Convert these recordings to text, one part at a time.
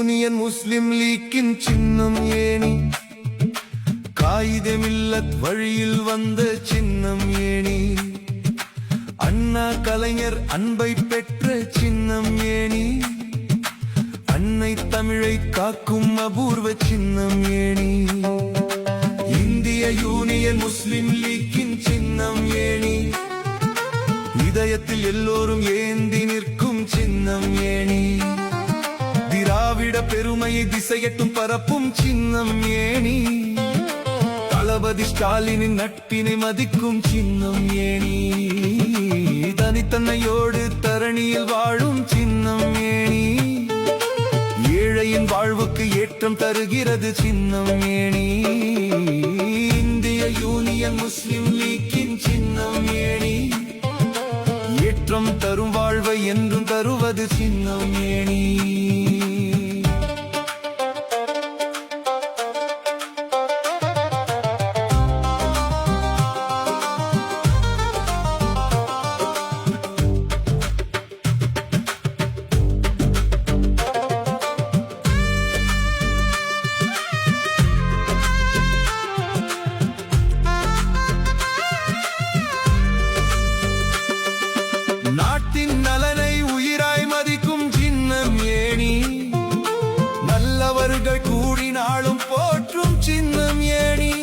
Union முஸ்லிம் லீக்கின் சின்னம் ஏணி, காயிதே மில்லத் வழியில் வந்த சின்னம் ஏணி, அண்ணா கலைஞர் அன்பை பெற்ற சின்னம் ஏணி, அன்னை தமிழை காக்கும் அபூர்வ சின்னம் ஏணி, இந்திய யூனியன் முஸ்லிம் லீக்கின் சின்னம் ஏணி, இதயத்தில் எல்லோரும் ஏந்தி நிற்கும் சின்னம் ஏணி, திராவிட பெருமையை திசையட்டும் பரப்பும் சின்னம் ஏணி, தளபதி ஸ்டாலினின் நட்பினை மதிக்கும் சின்னம் ஏணி, தனித்தன்மையோடு தரணியில் வாழும் சின்னம் ஏணி, ஏழையின் வாழ்வுக்கு ஏற்றம் தருகிறது சின்னம் ஏணி, இந்திய யூனியன் முஸ்லிம் லீக்கின் சின்னம் ஏணி, ஏற்றம் தரும் வாழ்வை என்றும் தருவது சின்னம் ஏணி. நாட்டின் நலனை உயிராய் மதிக்கும் சின்னம் ஏணி, நல்லவர்கள் கூடினாலும் போற்றும் சின்னம் ஏணி,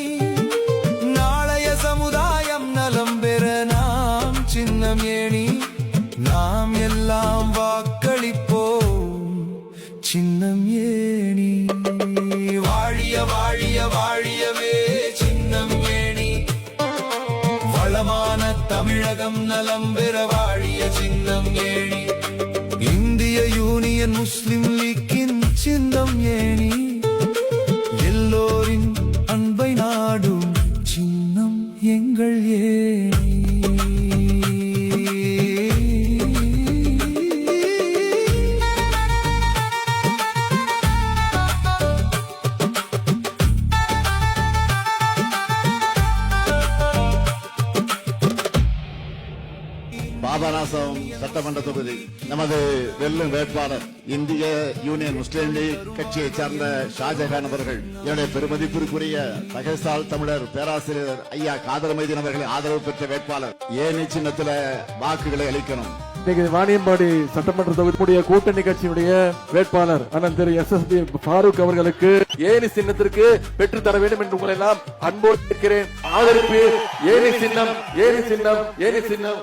நாளைய சமுதாயம் நலம் பெற நாம் சின்னம் ஏணி, நாம் எல்லாம் வாக்களிப்போம் சின்னம் ஏணி, வாழிய வாழிய வாழியவே சின்னம் ஏணி, வளமான தமிழகம் நலம் பெற வாழிய சின்னம் ஏணி, இந்திய யூனியன் முஸ்லிம் லீக்கின் சின்னம் ஏணி, எல்லோரின் அன்பை நாடும் சின்னம் எங்கள் ஏணி. பாபநாசம் சட்டமன்ற தொகுதி நமது வெல்லும் வேட்பாளர் இந்திய யூனியன் முஸ்லீம் லீக் கட்சியைச் சார்ந்த ஷாஜகான் அவர்கள், என்னுடைய பெருமதிப்பிற்குரிய தகைசால் தமிழர் பேராசிரியர் ஐயா காதர் மைதீன் அவர்களின் ஆதரவு பெற்ற வேட்பாளர். ஏணி சின்னத்தில் வாக்குகளை அளிக்கணும். வாணியம்பாடி சட்டமன்ற தொகுதியுடைய கூட்டணி கட்சியுடைய வேட்பாளர் அண்ணன் திரு SSB ஃபாரூக் அவர்களுக்கு ஏணி சின்னத்திற்கு பெற்று தர வேண்டும் என்று உங்களை எல்லாம் அன்போடு கேட்கிறேன். ஆதரிப்பு ஏணி சின்னம், ஏணி சின்னம், ஏணி சின்னம்.